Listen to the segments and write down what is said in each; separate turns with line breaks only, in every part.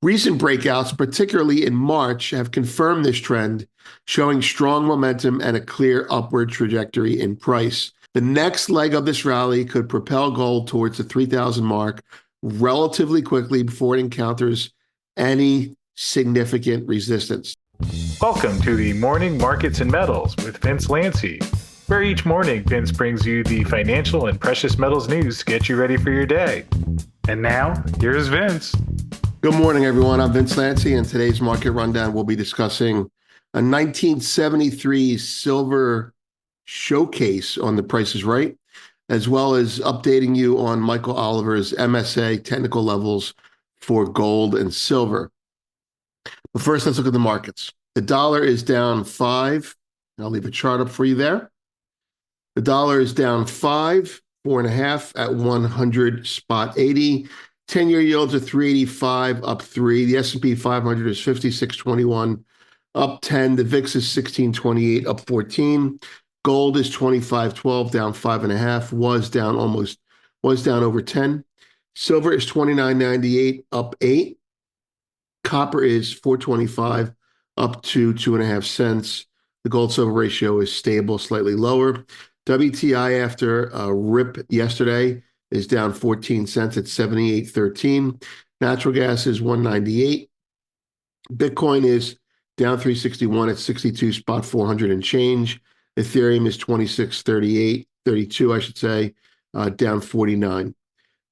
Recent breakouts, particularly in March, have confirmed this trend, showing strong momentum and a clear upward trajectory in price. The next leg of this rally could propel gold towards the 3,000 mark relatively quickly before it encounters any significant resistance.
Welcome to the Morning Markets and Metals with Vince Lanci, where each morning Vince brings you the financial and precious metals news to get you ready for your day. And now, here's Vince.
Good morning, everyone. I'm Vince Lanci, and today's market rundown we'll be discussing a 1973 silver showcase on The Price is Right, as well as updating you on Michael Oliver's MSA technical levels for gold and silver. But first, let's look at the markets. The dollar is down 5. I'll leave a chart up for you there. The dollar is down 5, 4.5 at 100.80. 10-year yields are 385, up 3. The S&P 500 is 5621, up 10. The VIX is 1628, up 14. Gold is 2512, down 5.5. Was down over 10. Silver is 2998, up 8. Copper is 425, up to 2.5 cents. The gold silver ratio is stable, slightly lower. WTI after a rip yesterday is down 14 cents at 78.13. Natural gas is 198. Bitcoin is down 361 at 62.400 and change. Ethereum is 26.32, I should say, down 49.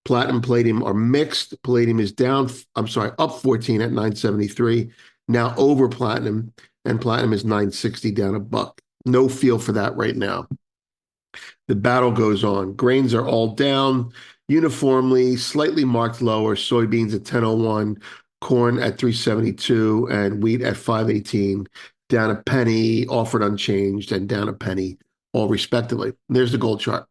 Platinum, palladium are mixed. Palladium is up 14 at 973. Now over platinum, and platinum is 960, down a buck. No feel for that right now. The battle goes on. Grains are all down uniformly, slightly marked lower. Soybeans at 10.01, corn at 3.72, and wheat at 5.18. Down a penny, offered unchanged, and down a penny, all respectively. And there's the gold chart.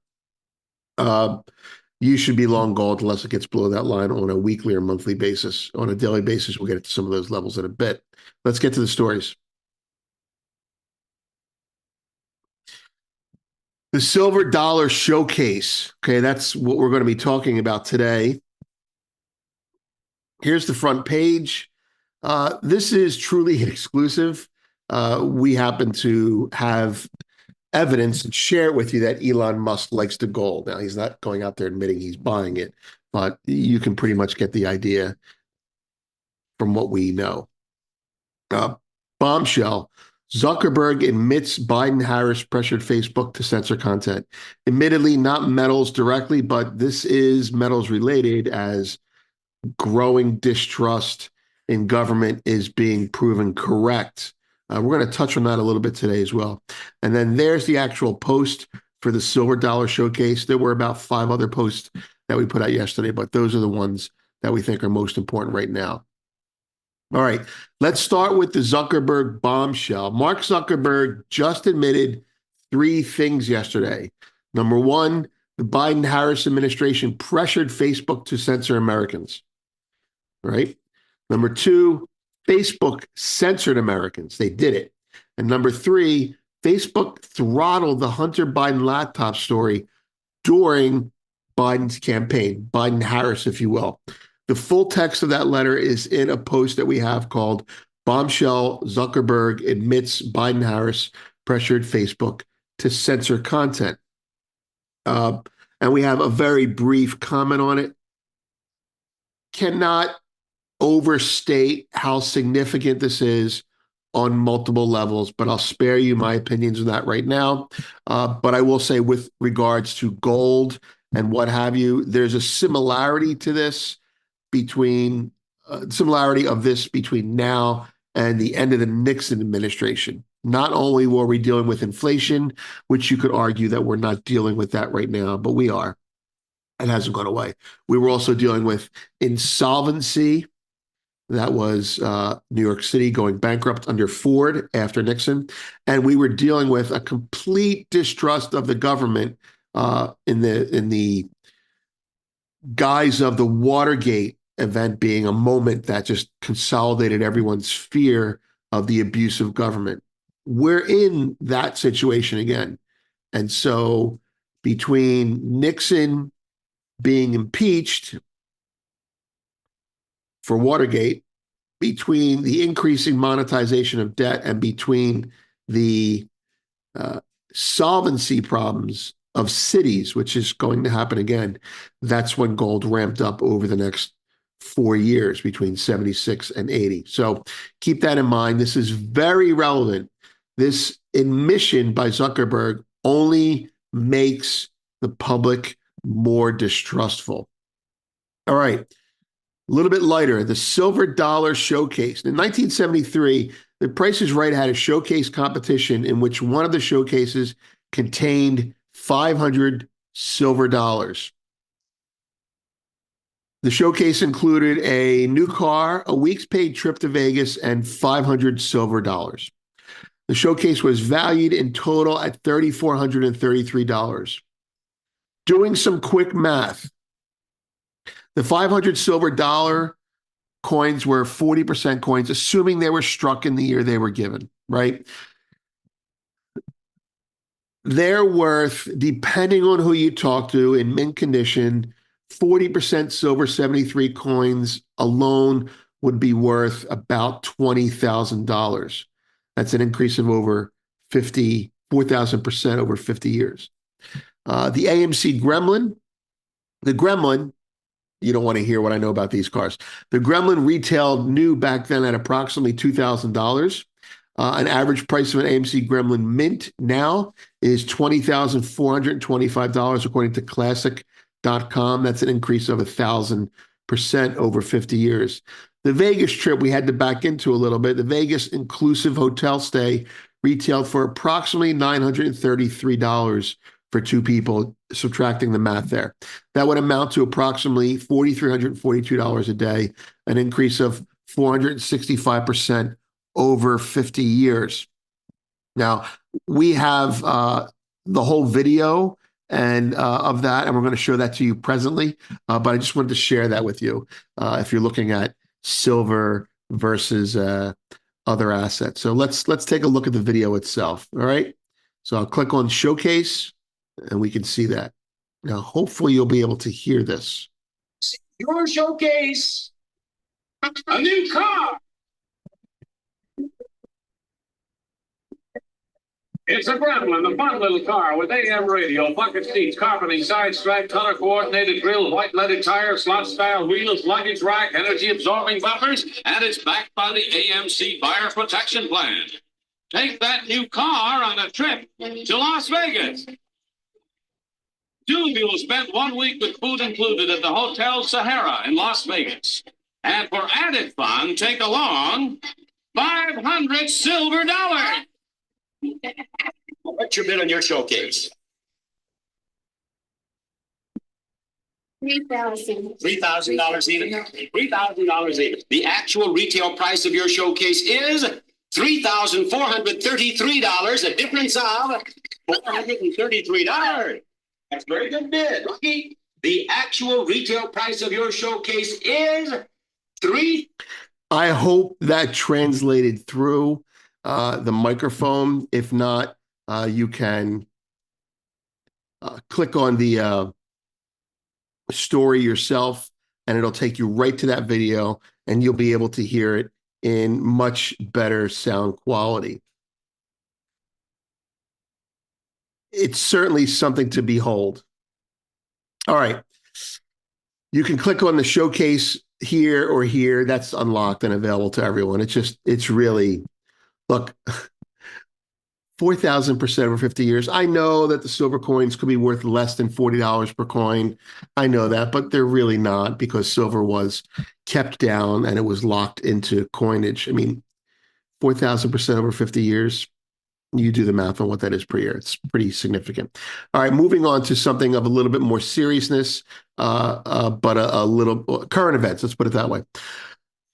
You should be long gold unless it gets below that line on a weekly or monthly basis. On a daily basis, we'll get to some of those levels in a bit. Let's get to the stories. The silver dollar showcase. Okay, that's what we're going to be talking about today. Here's the front page. This is truly exclusive. We happen to have evidence and share with you that Elon Musk likes the gold. Now, he's not going out there admitting he's buying it, but you can pretty much get the idea from what we know. Bombshell. Zuckerberg admits Biden-Harris pressured Facebook to censor content. Admittedly, not metals directly, but this is metals related as growing distrust in government is being proven correct. We're going to touch on that a little bit today as well. And then there's the actual post for the silver dollar showcase. There were about 5 other posts that we put out yesterday, but those are the ones that we think are most important right now. All right, let's start with the Zuckerberg bombshell. Mark Zuckerberg just admitted 3 things yesterday. Number 1, the Biden-Harris administration pressured Facebook to censor Americans, right? Number 2, Facebook censored Americans. They did it. And number 3, Facebook throttled the Hunter Biden laptop story during Biden's campaign, Biden-Harris, if you will. The full text of that letter is in a post that we have called Bombshell Zuckerberg Admits Biden-Harris Pressured Facebook to Censor Content. And we have a very brief comment on it. Cannot overstate how significant this is on multiple levels, but I'll spare you my opinions on that right now. But I will say with regards to gold and what have you, there's a similarity to this between now and the end of the Nixon administration. Not only were we dealing with inflation, which you could argue that we're not dealing with that right now, but we are. It hasn't gone away. We were also dealing with insolvency. That was New York City going bankrupt under Ford after Nixon. And we were dealing with a complete distrust of the government in the guise of the Watergate event being a moment that just consolidated everyone's fear of the abuse of government. We're in that situation again. And so between Nixon being impeached for Watergate between the increasing monetization of debt and between the solvency problems of cities, which is going to happen again, that's when gold ramped up over the next 4 years between 76 and 80. So keep that in mind. This is very relevant. This admission by Zuckerberg only makes the public more distrustful. All right. A little bit lighter, the Silver Dollar Showcase. In 1973, The Price is Right had a showcase competition in which one of the showcases contained 500 silver dollars. The showcase included a new car, a week's paid trip to Vegas, and 500 silver dollars. The showcase was valued in total at $3,433. Doing some quick math, the 500 silver dollar coins were 40% coins, assuming they were struck in the year they were given, right? They're worth, depending on who you talk to, in mint condition, 40% silver 73 coins alone would be worth about $20,000. That's an increase of over 4,000% over 50 years. The AMC Gremlin, the Gremlin, you don't want to hear what I know about these cars. The Gremlin retailed new back then at approximately $2,000. An average price of an AMC Gremlin mint now is $20,425, according to Classic.com. That's an increase of 1,000% over 50 years. The Vegas trip we had to back into a little bit. The Vegas inclusive hotel stay retailed for approximately $933 for two people, subtracting the math there. That would amount to approximately $4,342 a day, an increase of 465% over 50 years. Now, we have the whole video and of that, and we're going to show that to you presently, but I just wanted to share that with you if you're looking at silver versus other assets. So let's take a look at the video itself, all right? So I'll click on Showcase, and we can see that. Now, hopefully you'll be able to hear this.
Your showcase, a new car. It's a Gremlin, a fun little car with AM radio, bucket seats, carpeting, side stripe, color coordinated grille, white leaded tires, slot style wheels, luggage rack, energy absorbing bumpers, and it's backed by the AMC Buyer Protection Plan. Take that new car on a trip to Las Vegas. Two of you will spend 1 week with food included at the Hotel Sahara in Las Vegas. And for added fun, take along 500 silver dollars. What's your bid on your showcase?
$3,000.
$3,000 even? $3,000 even. The actual retail price of your showcase is $3,433, a difference of $433. That's a very good bid, Lucky. The actual retail price of your showcase is
I hope that translated through the microphone. If not, you can click on the story yourself, and it'll take you right to that video, and you'll be able to hear it in much better sound quality. It's certainly something to behold. All right. You can click on the showcase here or here. That's unlocked and available to everyone. It's really, look, 4,000% over 50 years. I know that the silver coins could be worth less than $40 per coin. I know that, but they're really not, because silver was kept down and it was locked into coinage. I mean, 4,000% over 50 years. You do the math on what that is per year. It's pretty significant. All right, moving on to something of a little bit more seriousness, but a little current events. Let's put it that way.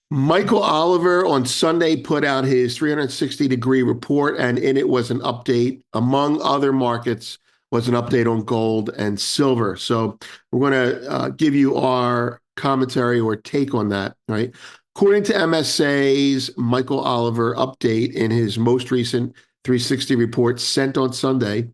Michael Oliver on Sunday put out his 360-degree report, and in it was an update, among other markets, was an update on gold and silver. So we're going to give you our commentary or take on that, right? According to MSA's Michael Oliver update in his most recent 360 report sent on Sunday,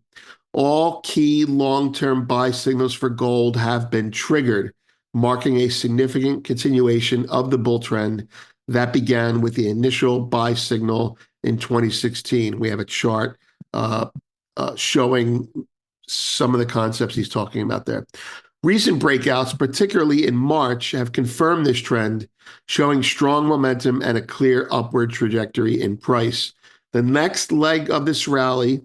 all key long-term buy signals for gold have been triggered, marking a significant continuation of the bull trend That began with the initial buy signal in 2016. We have a chart showing some of the concepts he's talking about there. Recent breakouts, particularly in March, have confirmed this trend, showing strong momentum and a clear upward trajectory in price. The next leg of this rally,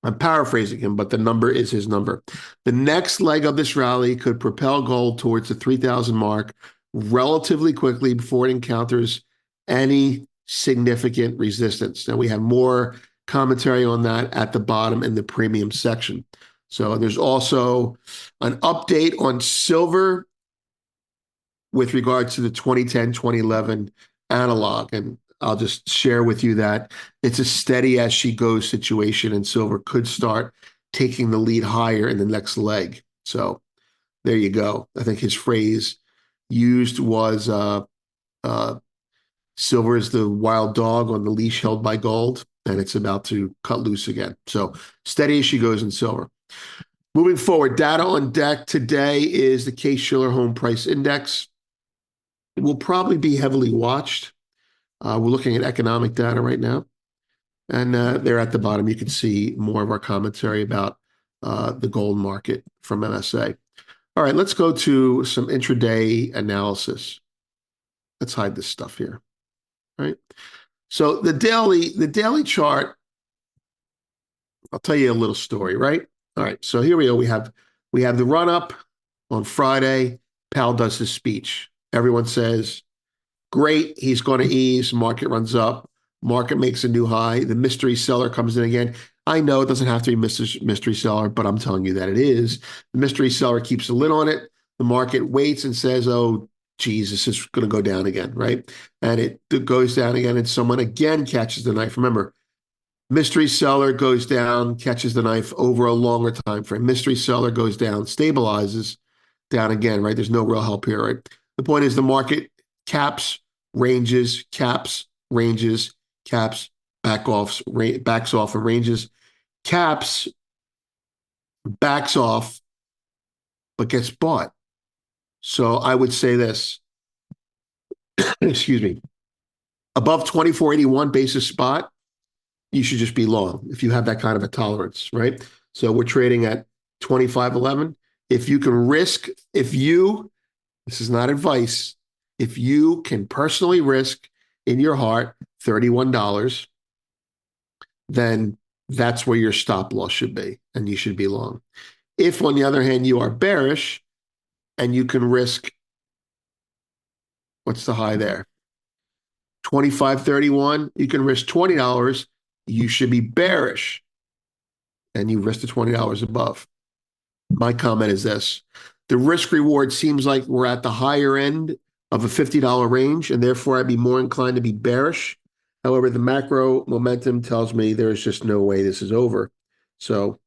I'm paraphrasing him, but the number is his number. The next leg of this rally could propel gold towards the 3,000 mark relatively quickly before it encounters any significant resistance. Now, we have more commentary on that at the bottom in the premium section. So there's also an update on silver with regards to the 2010-2011 analog. And I'll just share with you that it's a steady as she goes situation, and silver could start taking the lead higher in the next leg. So there you go. I think his phrase used was silver is the wild dog on the leash held by gold, and it's about to cut loose again. So steady as she goes in silver. Moving forward, data on deck today is the Case-Shiller Home Price Index. It will probably be heavily watched. We're looking at economic data right now. And there at the bottom, you can see more of our commentary about the gold market from MSA. All right, let's go to some intraday analysis. Let's hide this stuff here, right? So the daily chart, I'll tell you a little story, right? All right, so here we go. We have the run up on Friday. Powell does his speech. Everyone says, great, he's going to ease. Market runs up. Market makes a new high. The mystery seller comes in again. I know it doesn't have to be mystery seller, but I'm telling you that it is. The mystery seller keeps a lid on it. The market waits and says, oh, geez, this is going to go down again, right? And it goes down again, and someone again catches the knife. Remember, mystery seller goes down, catches the knife over a longer time frame. Mystery seller goes down, stabilizes, down again, right? There's no real help here, right? The point is the market caps, ranges, caps, ranges, caps, backs off and ranges, caps, backs off, but gets bought. So I would say this, excuse me, above 2481 basis spot, you should just be long if you have that kind of a tolerance, right? So we're trading at 2511. If you can risk, this is not advice, if you can personally risk in your heart $31, then that's where your stop loss should be, and you should be long. If, on the other hand, you are bearish and you can risk, what's the high there? 25.31, you can risk $20, you should be bearish, and you risk the $20 above. My comment is this: the risk reward seems like we're at the higher end of a $50 range, and therefore I'd be more inclined to be bearish. However, the macro momentum tells me there's just no way this is over. So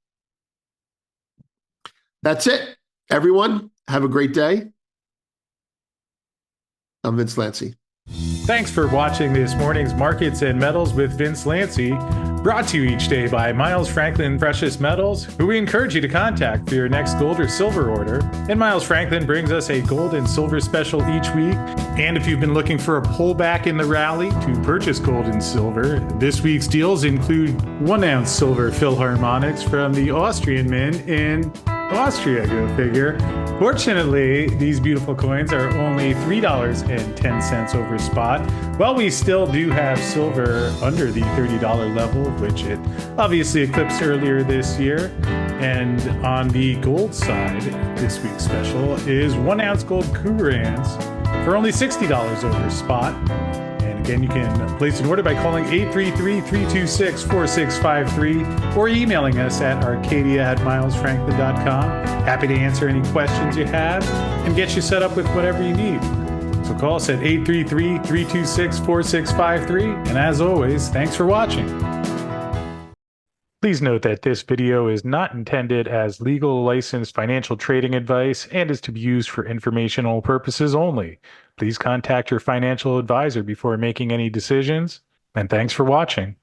that's it. Everyone, have a great day. I'm Vince Lanci.
Thanks for watching this morning's Markets and Metals with Vince Lanci, brought to you each day by Miles Franklin Precious Metals, who we encourage you to contact for your next gold or silver order. And Miles Franklin brings us a gold and silver special each week. And if you've been looking for a pullback in the rally to purchase gold and silver, this week's deals include 1 ounce silver Philharmonics from the Austrian Mint in Austria, go figure. Fortunately, these beautiful coins are only $3.10 over spot. Well, we still do have silver under the $30 level, which it obviously eclipsed earlier this year. And on the gold side, this week's special is 1 ounce gold Krugerrands for only $60 over spot. And again, you can place an order by calling 833-326-4653 or emailing us at arcadia@milesfranklin.com. Happy to answer any questions you have and get you set up with whatever you need. So call us at 833-326-4653. And as always, thanks for watching. Please note that this video is not intended as legal licensed financial trading advice and is to be used for informational purposes only. Please contact your financial advisor before making any decisions, and thanks for watching.